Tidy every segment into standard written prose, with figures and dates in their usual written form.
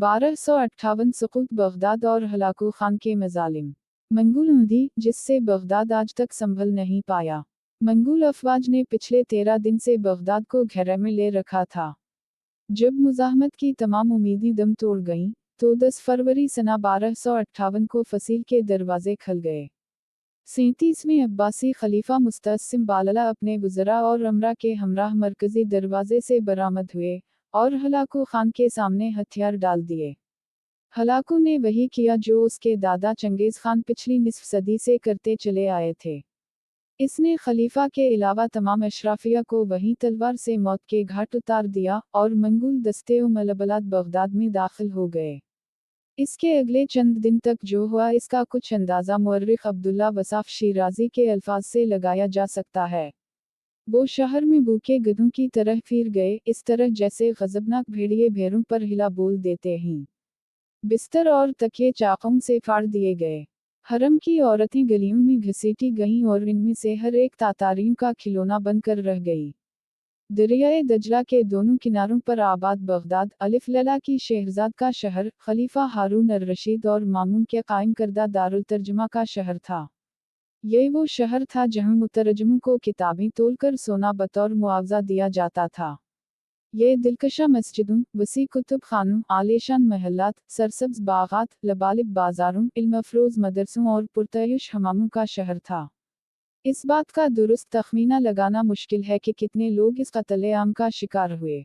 1258 सुक़ूत Baghdad और Hulagu Khan के मज़ालिम। Mongol आंधी, जिससे बगदाद आज तक संभल नहीं पाया। मंगोल अफ़वाज ने पिछले 13 दिन से बगदाद को घेरे में ले रखा था। जब मुज़ाहमत की तमाम उम्मीदें दम तोड़ गईं, तो 10 फरवरी सना 1258 को फसील के दरवाजे खुल गए। 37वें अब्बासी खलीफा मुस्तअसिम बालला अपने वज़रा और अमरा के हमराह मरकज़ी दरवाजे से बरामद हुए और हलाकू खान के सामने हथियार डाल दिए। हलाकू ने वही किया जो उसके दादा चंगेज़ खान पिछली निस्फ सदी से करते चले आए थे। इसने खलीफा के अलावा तमाम अशराफिया को वहीं तलवार से मौत के घाट उतार दिया और मंगोल दस्ते मलबलात बगदाद में दाखिल हो गए। इसके अगले चंद दिन तक जो हुआ इसका कुछ अंदाज़ा मुअर्रिख अब्दुल्ला वसाफ शिराजी के अल्फाज से लगाया जा सकता है। वो शहर में भूखे गधों की तरह फिर गए, इस तरह जैसे गज़बनाक भेड़िए भेड़ों पर हिला बोल देते हैं। बिस्तर और तकिए चाकों से फाड़ दिए गए। हरम की औरतें गलियों में घसीटी गईं और इनमें से हर एक तातारियों का खिलौना बनकर रह गई। दरियाए दजला के दोनों किनारों पर आबाद बगदाद, अलिफ लैला की शहरजाद का शहर, खलीफा हारून अर रशीद और मामून के कायम करदा दारुल तर्जुमा का शहर था। ये वो शहर था जहां मुतरजमों को किताबें तोलकर सोना बतौर मुआवजा दिया जाता था। ये दिलकशा मस्जिदों, वसी कुतुब खानों, आलीशान महल्लात, सरसब्ज बागात, लबालिब बाजारों, इल्म-अफ़रोज़ मदरसों और पुरतयुश हमामों का शहर था। इस बात का दुरुस्त तखमीना लगाना मुश्किल है कि कितने लोग इस कत्ल-ए-आम का शिकार हुए।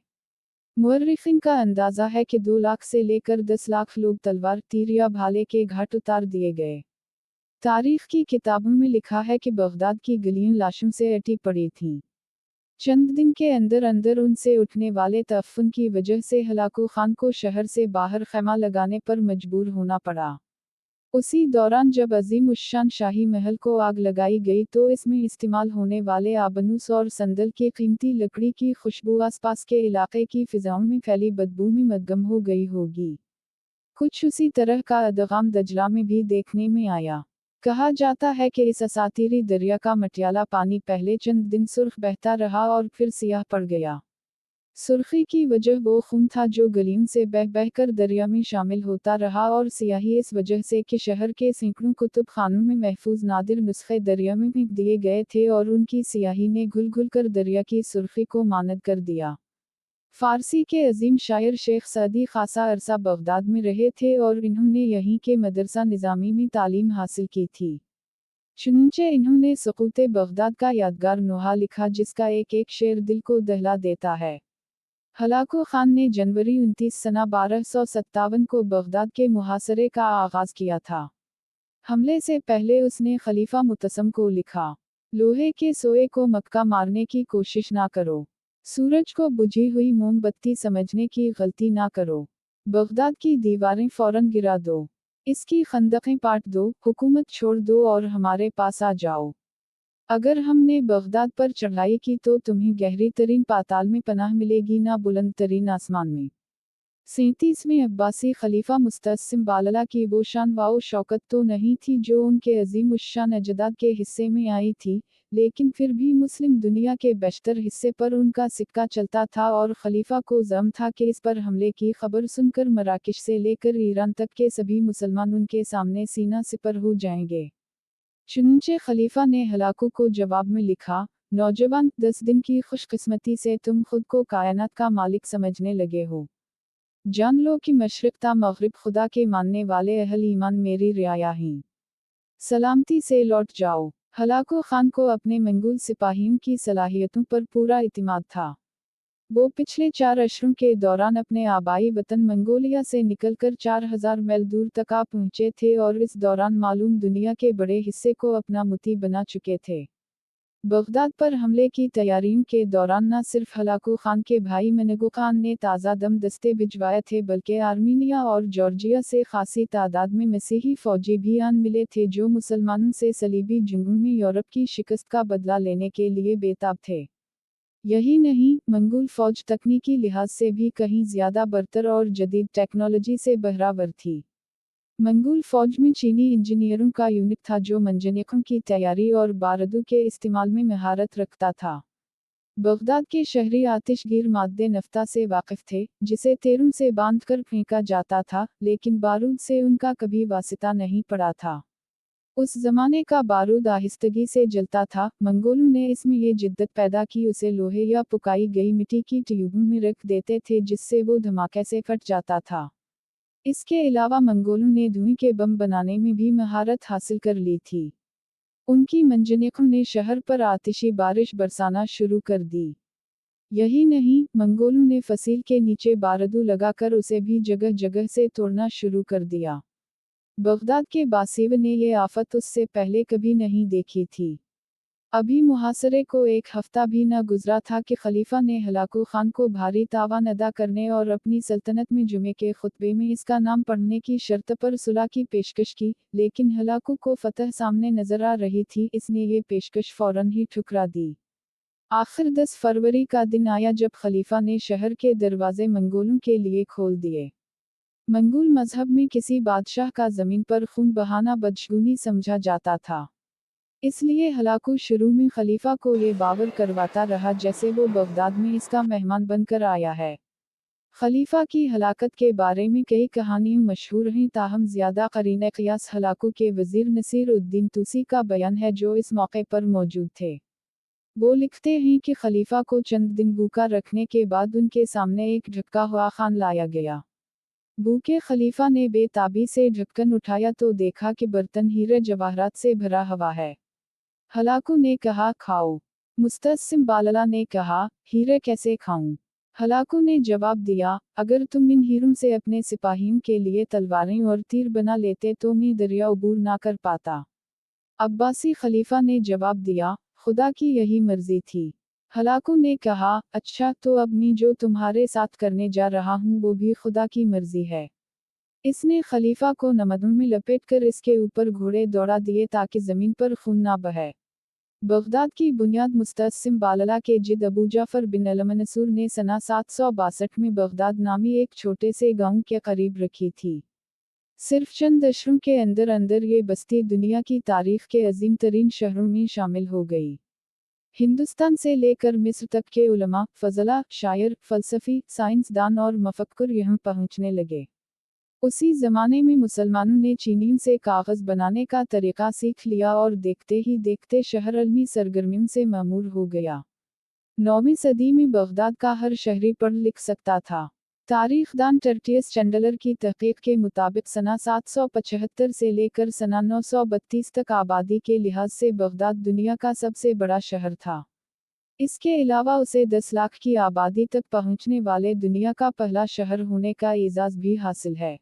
मुअर्रिखीन का अंदाज़ा है कि 2 लाख से लेकर 10 लाख लोग तलवार, तीर या भाले के घाट उतार दिए गए। तारीख की किताबों में लिखा है कि बगदाद की गलियां लाशों से अटी पड़ी थीं। चंद दिन के अंदर अंदर उनसे उठने वाले तअफ़्फ़ुन की वजह से हलाकू खान को शहर से बाहर ख़ैमा लगाने पर मजबूर होना पड़ा। उसी दौरान जब अज़ीम उश्शान शाही महल को आग लगाई गई तो इसमें इस्तेमाल होने वाले आबनूस और संदल की कीमती लकड़ी की खुशबू आसपास के इलाके की फ़िज़ाओं में फैली बदबू में मद्गम हो गई होगी। कुछ उसी तरह का अदगाम दजला में भी देखने में आया। कहा जाता है कि इस असातीरी दरिया का मटियाला पानी पहले चंद दिन सुर्ख बहता रहा और फिर सियाह पड़ गया। सुर्खी की वजह वो खून था जो गलियों से बह बहकर दरिया में शामिल होता रहा और सियाही इस वजह से कि शहर के सैकड़ों कुतुब खानों में महफूज नादिर नुस्खे दरिया में फेंक दिए गए थे और उनकी सियाही ने घुल घुल कर दरिया की सुर्खी को मानद कर दिया। फारसी के अजीम शायर शेख सदी खासा अरसा बगदाद में रहे थे और इन्होंने यहीं के मदरसा निज़ामी में तालीम हासिल की थी। चुनंचे इन्होंने सुक़ूते बगदाद का यादगार नोहा लिखा जिसका एक एक शेर दिल को दहला देता है। हलाकू खान ने जनवरी 29 सना 1257 को बगदाद के मुहासरे का आगाज़ किया था। हमले से पहले उसने खलीफा मुतसम को लिखा, लोहे के सोए को मक्का मारने की कोशिश ना करो। सूरज को बुझी हुई मोमबत्ती समझने की गलती ना करो। बगदाद की दीवारें फौरन गिरा दो। इसकी खंदकें पाट दो, हुकूमत छोड़ दो और हमारे पास आ जाओ। अगर हमने बगदाद पर चढ़ाई की तो तुम्हें गहरी तरीन पाताल में पनाह मिलेगी ना बुलंद तरीन आसमान में। 37वें अब्बासी खलीफा मुस्तअसिम बालला की वो शान वाओ शौकत तो नहीं थी जो उनके अजीम उश्शान अजदाद के हिस्से में आई थी, लेकिन फिर भी मुस्लिम दुनिया के बेशतर हिस्से पर उनका सिक्का चलता था और खलीफा को ज़म था कि इस पर हमले की खबर सुनकर मराकिश से लेकर ईरान तक के सभी मुसलमान उनके सामने सीना सिपर हो जाएंगे। चुनंचे खलीफा ने हलाकू को जवाब में लिखा, नौजवान, 10 दिन की खुशकिस्मती से तुम खुद को कायनात का मालिक समझने लगे हो। जान लो कि मशरिक़ ता मग़रिब खुदा के मानने वाले अहल ईमान मेरी रियाया हैं। सलामती से लौट जाओ। हलाकू खान को अपने मंगोल सिपाहियों की सलाहियतों पर पूरा इतिमाद था। वो पिछले 4 अशरों के दौरान अपने आबाई वतन मंगोलिया से निकलकर 4000 मील दूर तक आ पहुँचे थे और इस दौरान मालूम दुनिया के बड़े हिस्से को अपना मुती बना चुके थे। बगदाद पर हमले की तैयारियों के दौरान न सिर्फ हलाकू खान के भाई मनगू खान ने ताज़ा दम दस्ते भिजवाए थे बल्कि आर्मीनिया और जॉर्जिया से खासी तादाद में मसीही फौजी भी आन मिले थे जो मुसलमानों से सलीबी जंगों में यूरोप की शिकस्त का बदला लेने के लिए बेताब थे। यही नहीं, मंगोल फौज तकनीकी लिहाज से भी कहीं ज़्यादा बरतर और जदीद टेक्नोलॉजी से बहरावर थी। मंगोल फौज में चीनी इंजीनियरों का यूनिट था जो मंजनीकों की तैयारी और बारूदों के इस्तेमाल में महारत रखता था। बगदाद के शहरी आतिशगीर मादे नफ्ता से वाकिफ थे, जिसे तेरुन से बांधकर फेंका जाता था, लेकिन बारूद से उनका कभी वास्ता नहीं पड़ा था। उस जमाने का बारूद आहिस्तगी से जलता था। मंगोलों ने इसमें ये जिद्दत पैदा की, उसे लोहे या पुकाई गई मिट्टी की ट्यूबों में रख देते थे, जिससे वो धमाके से फट जाता था। इसके अलावा मंगोलों ने धुएं के बम बनाने में भी महारत हासिल कर ली थी। उनकी मंजनिकों ने शहर पर आतिशी बारिश बरसाना शुरू कर दी। यही नहीं, मंगोलों ने फसील के नीचे बारूद लगाकर उसे भी जगह जगह से तोड़ना शुरू कर दिया। बगदाद के बासियों ने ये आफत उससे पहले कभी नहीं देखी थी। अभी मुहासरे को एक हफ्ता भी न गुजरा था कि खलीफा ने हलाकू खान को भारी तावान अदा करने और अपनी सल्तनत में जुमे के खुतबे में इसका नाम पढ़ने की शर्त पर सुलह की पेशकश की, लेकिन हलाकू को फतह सामने नजर आ रही थी, इसने ये पेशकश फौरन ही ठुकरा दी। आखिर 10 फरवरी का दिन आया जब खलीफा ने शहर के दरवाजे मंगोलों के लिए खोल दिए। मंगोल मजहब में किसी बादशाह का जमीन पर खून बहाना बदशगुनी समझा जाता था। इसलिए हलाकू शुरू में खलीफा को ये बावर करवाता रहा जैसे वो बगदाद में इसका मेहमान बनकर आया है। खलीफा की हलाकत के बारे में कई कहानियां मशहूर हैं, ताहम ज़्यादा करीने क़ियास हलाकू के वज़ीर नसीर उद्दीन तुसी का बयान है, जो इस मौके पर मौजूद थे। वो लिखते हैं कि खलीफा को चंद दिन भूखा रखने के बाद उनके सामने एक ढका हुआ खान लाया गया। भूखे खलीफा ने बेताबी से ढक्कन उठाया तो देखा कि बर्तन हीरे जवाहरात से भरा हुआ है। हलाकू ने कहा, खाओ। मुस्तसिम बालला ने कहा, हीरे कैसे खाऊं? हलाकू ने जवाब दिया, अगर तुम इन हीरों से अपने सिपाहियों के लिए तलवारें और तीर बना लेते तो मैं दरिया उबूर ना कर पाता। अब्बासी खलीफा ने जवाब दिया, खुदा की यही मर्जी थी। हलाकू ने कहा, अच्छा तो अब मैं जो तुम्हारे साथ करने जा रहा हूँ वो भी खुदा की मर्जी है। इसने खलीफा को नमदों में लपेटकर इसके ऊपर घोड़े दौड़ा दिए ताकि जमीन पर खून ना बहे। बगदाद की बुनियाद मुस्तसिम बालला के जिद अबू जाफर बिन अलमनसूर ने सना 762 में बगदाद नामी एक छोटे से गांव के करीब रखी थी। सिर्फ चंद अशरों के अंदर अंदर ये बस्ती दुनिया की तारीख के अजीम तरीन शहरों में शामिल हो गई। हिंदुस्तान से लेकर मिस्र तक के उलमा, फजला, शायर, फलसफी, साइंसदान और मफक्कुर यहाँ पहुँचने लगे। उसी ज़माने में मुसलमानों ने चीनियों से कागज़ बनाने का तरीक़ा सीख लिया और देखते ही देखते शहर अलमी सरगर्मियों से मामूर हो गया। 9वीं सदी में बगदाद का हर शहरी पढ़ लिख सकता था। तारीखदान टर्टियस चैंडलर की तहकीक के मुताबिक सना 775 से लेकर सना 932 तक आबादी के लिहाज से बगदाद दुनिया का सबसे बड़ा शहर था। इसके अलावा उसे 10 लाख की आबादी तक पहुंचने वाले दुनिया का पहला शहर होने का एजाज़ भी हासिल है।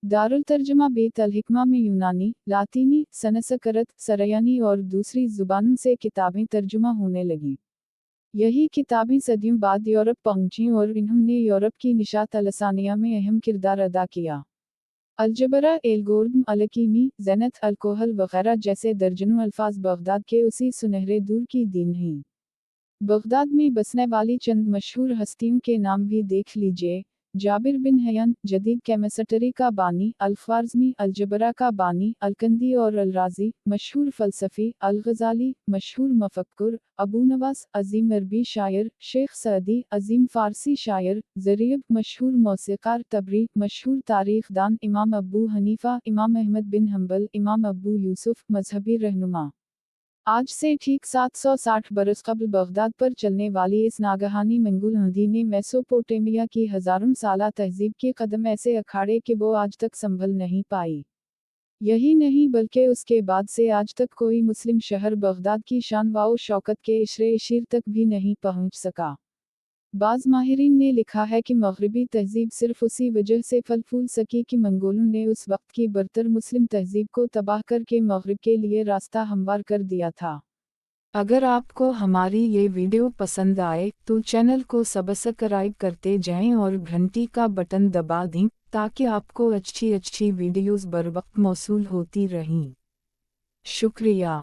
दारुल तर्जमा बेत अल हिकमा में यूनानी, लातीनी, संस्कृत, सरयानी और दूसरी ज़ुबानों से किताबें तर्जुमा होने लगीं। यही किताबें सदियों बाद यूरोप पहुंचीं और इन्होंने यूरोप की निशात अलसानिया में अहम किरदार अदा किया। अलजबरा, एल्गोरिथम, अलकीमी, ज़ैनत, अल्कोहल वगैरह जैसे दर्जनों अल्फाज बगदाद के उसी सुनहरे दूर की दीन हैं। बगदाद में बसने वाली चंद मशहूर हस्तियों के नाम भी देख लीजिए। जाबिर बिन हयान, जदीद केमिस्ट्री का बानी, अल-ख्वारिज़मी, अलजबरा का बानी, अलकंदी और अल-राज़ी, मशहूर फ़लसफ़ी, अल-ग़ज़ाली, मशहूर मफ़क्कुर, अबू नवास, अज़ीम अरबी शायर, शेख सअदी, अज़ीम फ़ारसी शायर, ज़रीब, मशहूर मौसीक़ार, तबरी, मशहूर तारीख़दान, इमाम अबू हनीफ़ा, इमाम अहमद बिन हम्बल, इमाम अबू यूसुफ़, मज़हबी रहनुमा। आज से ठीक 760 बरस कबल बगदाद पर चलने वाली इस नागहानी मंगोल आंधी ने मेसोपोटामिया की हजारों साला तहजीब के कदम ऐसे अखाड़े कि वो आज तक संभल नहीं पाई। यही नहीं बल्कि उसके बाद से आज तक कोई मुस्लिम शहर बगदाद की शान व शौकत के इशरे इशीर तक भी नहीं पहुंच सका। बाज़ माहिरीन ने लिखा है कि मग़रिबी तहजीब सिर्फ उसी वजह से फल फूल सकी कि मंगोलों ने उस वक्त की बरतर मुस्लिम तहजीब को तबाह करके मग़रिब के लिए रास्ता हमवार कर दिया था। अगर आपको हमारी ये वीडियो पसंद आए तो चैनल को सब्सक्राइब करते जाएं और घंटी का बटन दबा दें ताकि आपको अच्छी वीडियोस बर वक्त मौसूल होती रहें। शुक्रिया।